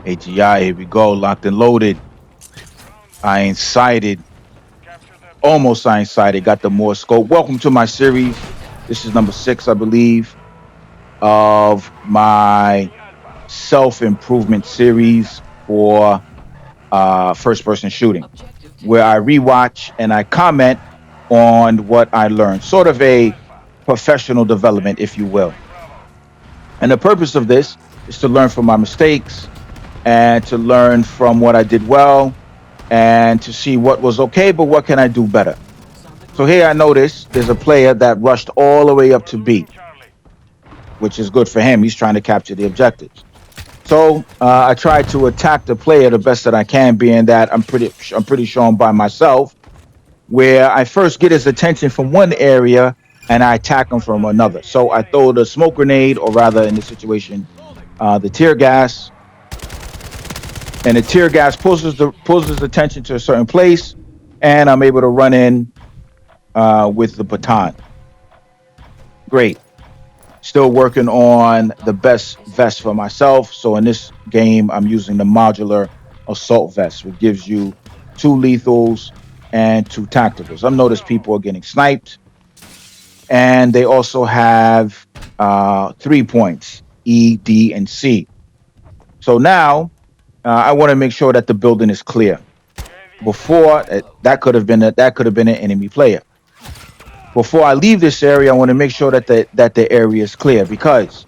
AGI, here we go. Locked and loaded. I ain't sighted. Almost I ain't sighted. Got the more scope. Welcome to my series. This is number 6, I believe, of my self-improvement series for first-person shooting, where I rewatch and I comment on what I learned. Sort of a professional development, if you will. And the purpose of this is to learn from my mistakes and to learn from what I did well and to see what was okay, but what can I do better. So here I notice there's a player that rushed all the way up to B, which is good for him. He's trying to capture the objectives. So I try to attack the player the best that I can, being that I'm pretty sure I'm by myself, where I first get his attention from one area and I attack him from another. So I throw the smoke grenade, or rather in this situation, the tear gas, and the tear gas pulls his attention to a certain place, and I'm able to run in with the baton. Great. Still working on the best vest for myself. So in this game, I'm using the modular assault vest, which gives you 2 lethals and 2 tacticals. I've noticed people are getting sniped, and they also have 3 points, E, D, and C. So now I want to make sure that the building is clear. Before that could have been an enemy player. Before I leave this area, I want to make sure that the area is clear, because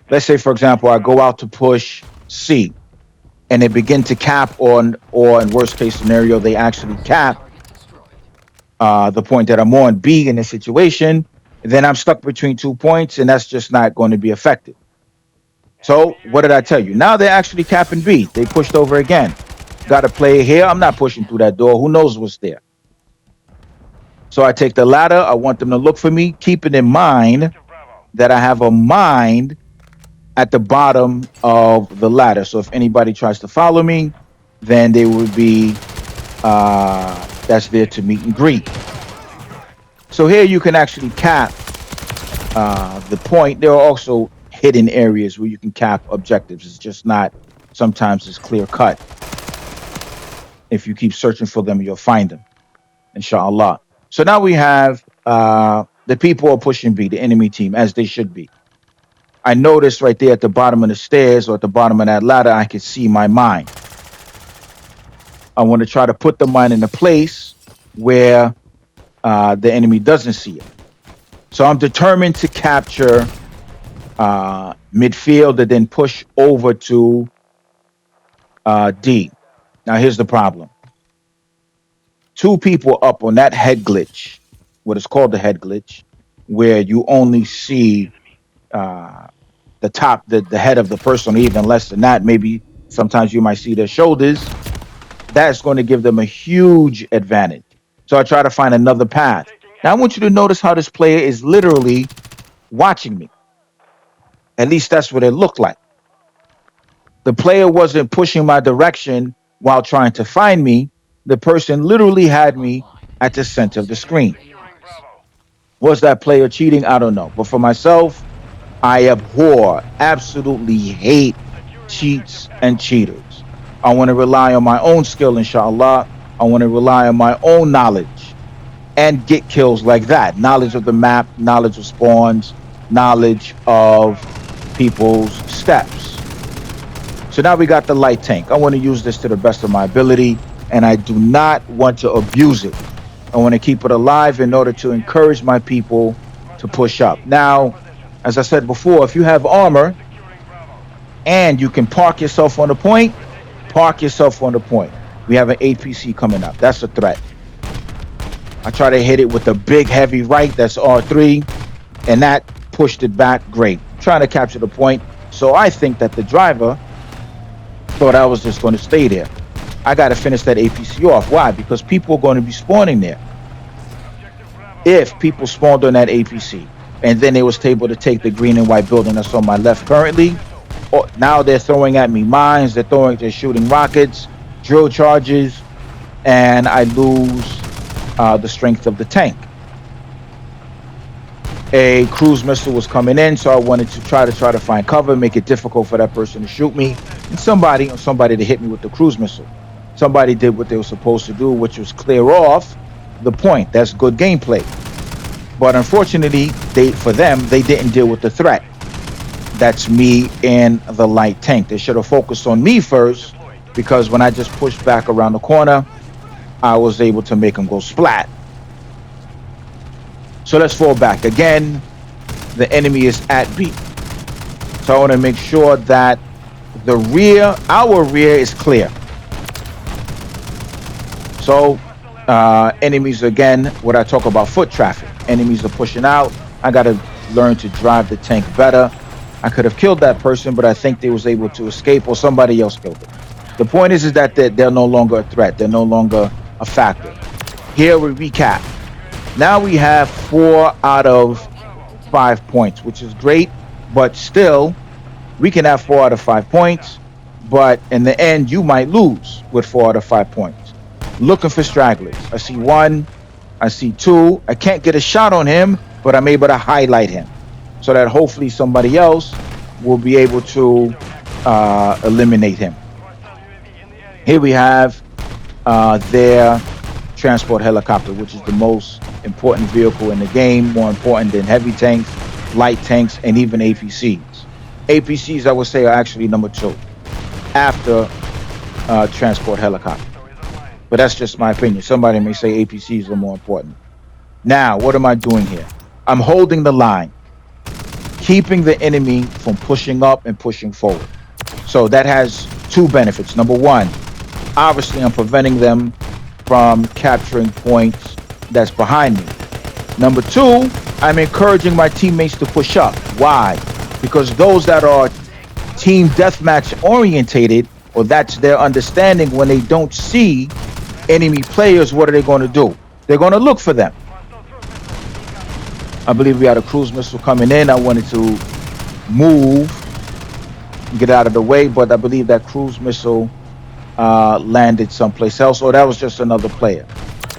let's say, for example, I go out to push C and they begin to cap on, or in worst case scenario, they actually cap the point that I'm on, B, in this situation, then I'm stuck between 2 points, and that's just not going to be effective. So what did I tell you? Now they're actually capping B. They pushed over again. Got a player here. I'm not pushing through that door. Who knows what's there? So I take the ladder. I want them to look for me, keeping in mind that I have a mine at the bottom of the ladder. So if anybody tries to follow me, then they would be that's there to meet and greet. So here you can actually cap the point. There are also hidden areas where you can cap objectives. It's just not sometimes it's clear cut. If you keep searching for them, you'll find them, inshallah. So now we have the people are pushing B, the enemy team, as they should be. I noticed right there at the bottom of the stairs, or at the bottom of that ladder, I can see my mine. I want to try to put the mine in a place where the enemy doesn't see it. So I'm determined to capture midfield and then push over to D. Now here's the problem. 2 people up on that head glitch, what is called the head glitch, where you only see the top, the head of the person, or even less than that. Maybe sometimes you might see their shoulders. That's going to give them a huge advantage. So I try to find another path. Now I want you to notice how this player is literally watching me. At least that's what it looked like. The player wasn't pushing my direction while trying to find me. The person literally had me at the center of the screen. Was that player cheating? I don't know. But for myself, I abhor, absolutely hate cheats and cheaters. I want to rely on my own skill, inshallah. I want to rely on my own knowledge and get kills like that. Knowledge of the map, knowledge of spawns, knowledge of people's steps. So now we got the light tank. I want to use this to the best of my ability, and I do not want to abuse it. I want to keep it alive in order to encourage my people to push up. Now, as I said before, if you have armor and you can park yourself on the point, park yourself on the point. We have an APC coming up. That's a threat. I try to hit it with a big heavy right. That's R3, and that pushed it back. Great. Trying to capture the point. So I think that the driver thought I was just going to stay there. I got to finish that APC off. Why? Because people are going to be spawning there. If people spawned on that APC and then they was able to take the green and white building that's on my left currently, now they're throwing at me mines, they're shooting rockets, drill charges, and I lose the strength of the tank. A cruise missile was coming in, so I wanted to try to find cover, make it difficult for that person to shoot me, and somebody to hit me with the cruise missile. Somebody did what they were supposed to do, which was clear off the point. That's good gameplay. But unfortunately, they didn't deal with the threat. That's me in the light tank. They should have focused on me first, because when I just pushed back around the corner, I was able to make them go splat. So let's fall back. Again, the enemy is at B. So I want to make sure that our rear is clear. So enemies, again, what I talk about, foot traffic. Enemies are pushing out. I got to learn to drive the tank better. I could have killed that person, but I think they was able to escape, or somebody else killed them. The point is that they're no longer a threat. They're no longer a factor. Here we recap. Now we have 4 out of 5 points, which is great, but still, we can have 4 out of 5 points, but in the end, you might lose with 4 out of 5 points. Looking for stragglers. I see 1, I see 2. I can't get a shot on him, but I'm able to highlight him so that hopefully somebody else will be able to eliminate him. Here we have their transport helicopter, which is the most important vehicle in the game, more important than heavy tanks, light tanks, and even APCs. APCs, I would say, are actually number 2 after transport helicopter. But that's just my opinion. Somebody may say APCs are more important. Now, what am I doing here? I'm holding the line, keeping the enemy from pushing up and pushing forward. So that has 2 benefits. Number 1, obviously I'm preventing them from capturing points that's behind me. Number 2, I'm encouraging my teammates to push up. Why? Because those that are team deathmatch orientated, or that's their understanding, when they don't see enemy players, what are they going to do? They're going to look for them. I believe we had a cruise missile coming in. I wanted to move, get out of the way, but I believe that cruise missile landed someplace else, or that was just another player.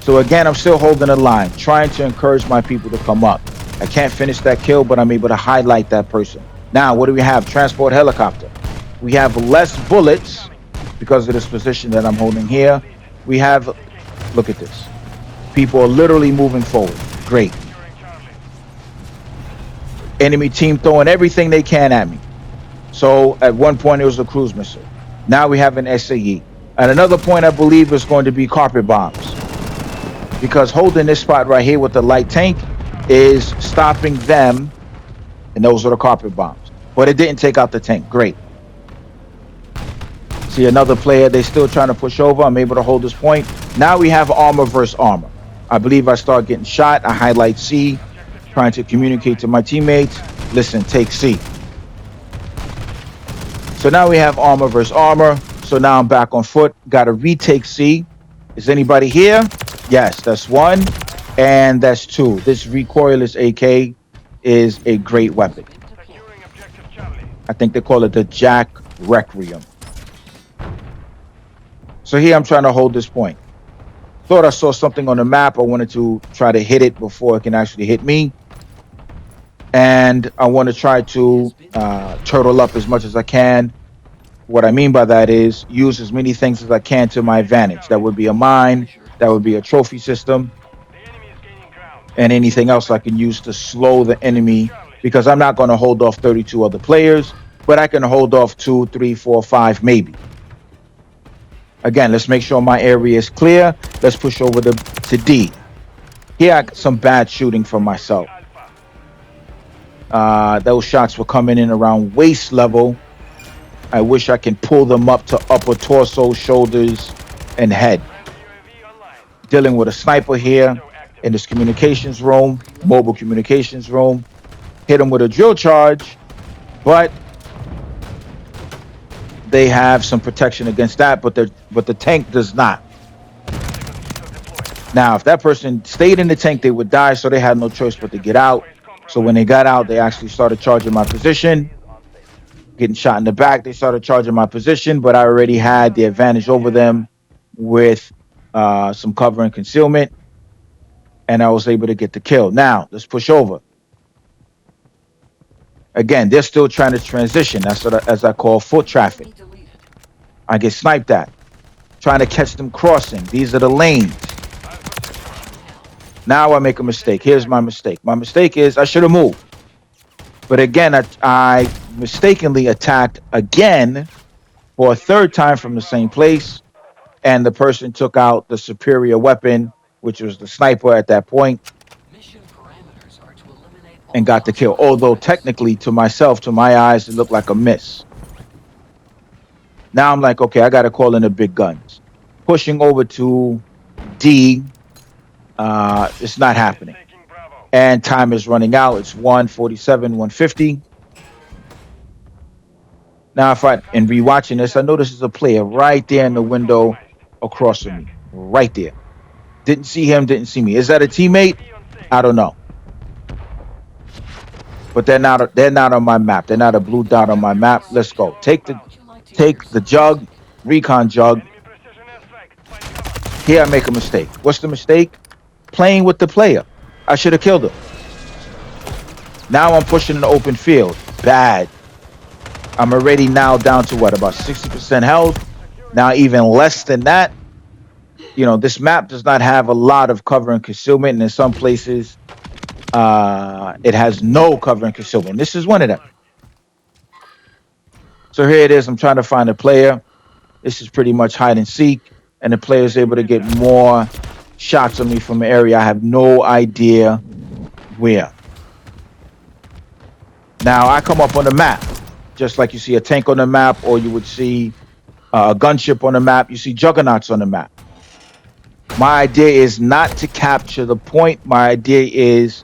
So again, I'm still holding the line, trying to encourage my people to come up. I can't finish that kill, but I'm able to highlight that person. Now, what do we have? Transport helicopter. We have less bullets because of this position that I'm holding here. We have, look at this. People are literally moving forward. Great. Enemy team throwing everything they can at me. So at one point it was a cruise missile. Now we have an SAE. At another point, I believe it's going to be carpet bombs, because holding this spot right here with the light tank is stopping them, and those are the carpet bombs. But it didn't take out the tank. Great. See another player, they're still trying to push over. I'm able to hold this point. Now we have armor versus armor. I believe I start getting shot. I highlight C, trying to communicate to my teammates, listen, take C. So now we have armor versus armor. So now I'm back on foot. Got to retake C. Is anybody here? Yes, that's 1. And that's 2. This recoilless AK is a great weapon. I think they call it the Jack Requiem. So here I'm trying to hold this point. Thought I saw something on the map. I wanted to try to hit it before it can actually hit me. And I want to try to turtle up as much as I can. What I mean by that is use as many things as I can to my advantage. That would be a mine, that would be a trophy system, and anything else I can use to slow the enemy, because I'm not going to hold off 32 other players, but I can hold off 2, 3, 4, 5, maybe. Again, let's make sure my area is clear. Let's push over to D. Here I got some bad shooting from myself. Those shots were coming in around waist level. I wish I can pull them up to upper torso, shoulders, and head. Dealing with a sniper here in this communications room, mobile communications room. Hit him with a drill charge, but they have some protection against that, but the tank does not. Now, if that person stayed in the tank, they would die, so they had no choice but to get out. So when they got out, they actually started charging my position. Getting shot in the back, they started charging my position, but I already had the advantage over them with some cover and concealment, and I was able to get the kill. Now, let's push over. Again, they're still trying to transition. That's what as I call foot traffic. I get sniped at. Trying to catch them crossing. These are the lanes. Now I make a mistake. Here's my mistake. My mistake is I should have moved. But again, I mistakenly attacked again for a third time from the same place. And the person took out the superior weapon, which was the sniper at that point, and got the kill. Although technically, to myself, to my eyes, it looked like a miss. Now I'm like, okay, I got to call in the big guns. Pushing over to D, it's not happening. And time is running out. It's 147, 150. Now, in rewatching this, I notice there's a player right there in the window across from me. Right there. Didn't see him, didn't see me. Is that a teammate? I don't know. But they're not on my map. They're not a blue dot on my map. Let's go. Take the jug, recon jug. Here I make a mistake. What's the mistake? Playing with the player. I should have killed him. Now I'm pushing in the open field. Bad. I'm already now down to what, about 60% health. Now even less than that. You know, this map does not have a lot of cover and concealment, and in some places it has no cover and concealment. This is one of them. So here it is. I'm trying to find a player. This is pretty much hide and seek, and the player is able to get more shots on me from an area I have no idea where. Now I come up on the map, just like you see a tank on the map, or you would see a gunship on the map. You see juggernauts on the map. My idea is not to capture the point. My idea is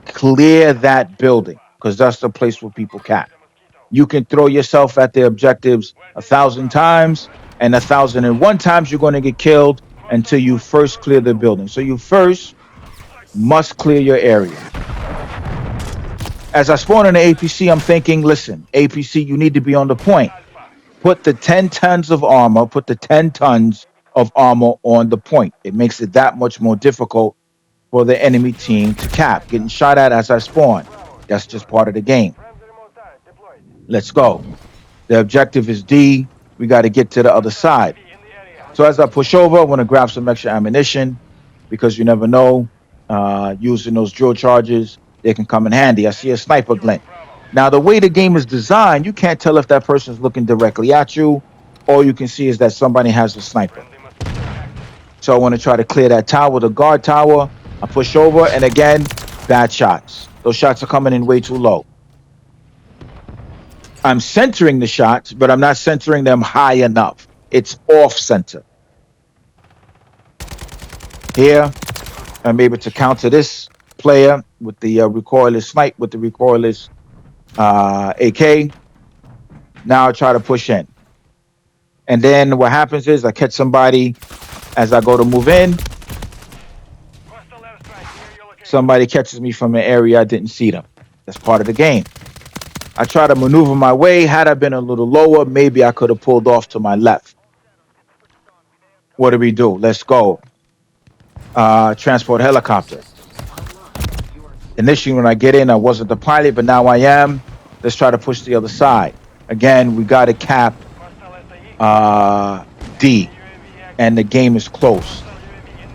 clear that building, because that's the place where people cap. You can throw yourself at the objectives 1,000 times, and 1,001 times you're going to get killed until you first clear the building. So you first must clear your area. As I spawn in the APC, I'm thinking, listen, APC, you need to be on the point. Put the 10 tons of armor, on the point. It makes it that much more difficult for the enemy team to cap. Getting shot at as I spawn. That's just part of the game. Let's go. The objective is D. We got to get to the other side. So as I push over, I want to grab some extra ammunition, because you never know. Using those drill charges, they can come in handy. I see a sniper glint. Now, the way the game is designed, you can't tell if that person is looking directly at you. All you can see is that somebody has a sniper. So I want to try to clear that tower, the guard tower. I push over, and again, bad shots. Those shots are coming in way too low. I'm centering the shots, but I'm not centering them high enough. It's off center. Here, I'm able to counter this player with the recoilless snipe, with the recoilless AK. Now I try to push in. And then what happens is I catch somebody as I go to move in. Somebody catches me from an area I didn't see them. That's part of the game. I try to maneuver my way. Had I been a little lower, maybe I could have pulled off to my left. What do we do? Let's go. Transport helicopter. Initially, when I get in, I wasn't the pilot, but now I am. Let's try to push the other side. Again, we got to cap D, and the game is close.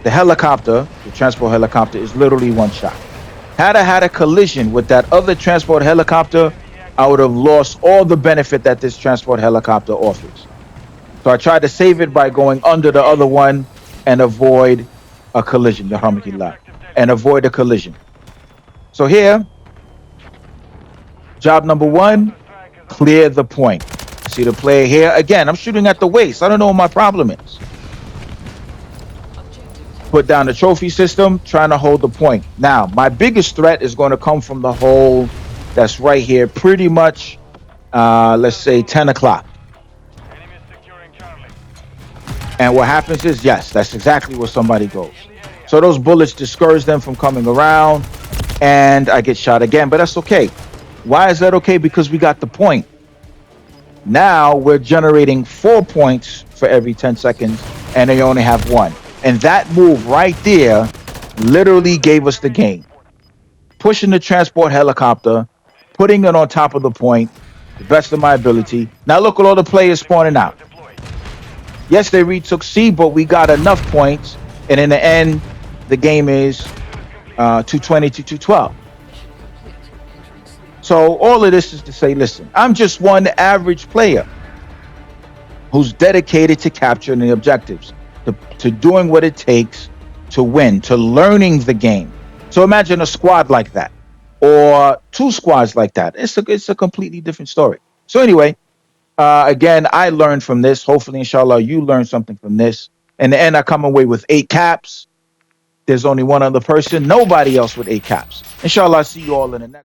The helicopter, the transport helicopter, is literally one shot. Had I had a collision with that other transport helicopter, I would have lost all the benefit that this transport helicopter offers. So I tried to save it by going under the other one and avoid a collision, and avoid a collision. So here, job number one, clear the point. See the player here? Again, I'm shooting at the waist. I don't know what my problem is. Put down the trophy system, trying to hold the point. Now, my biggest threat is going to come from the hole that's right here, pretty much, let's say 10 o'clock. And what happens is, yes, that's exactly where somebody goes. So those bullets discourage them from coming around, and I get shot again, but that's okay. Why is that okay? Because we got the point. Now we're generating 4 points for every 10 seconds, and they only have 1. And that move right there literally gave us the game. Pushing the transport helicopter putting it on top of the point, the best of my ability. Now look at all the players spawning out. Yes, they retook C, but we got enough points, and in the end, the game is 220 to 212. So all of this is to say, listen, I'm just one average player who's dedicated to capturing the objectives, to doing what it takes to win, to learning the game. So imagine a squad like that, or two squads like that. It's a completely different story. So anyway, again, I learned from this. Hopefully, inshallah, you learned something from this. In the end, I come away with 8 caps. There's only one other person, nobody else with 8 caps. Inshallah, I see you all in the next.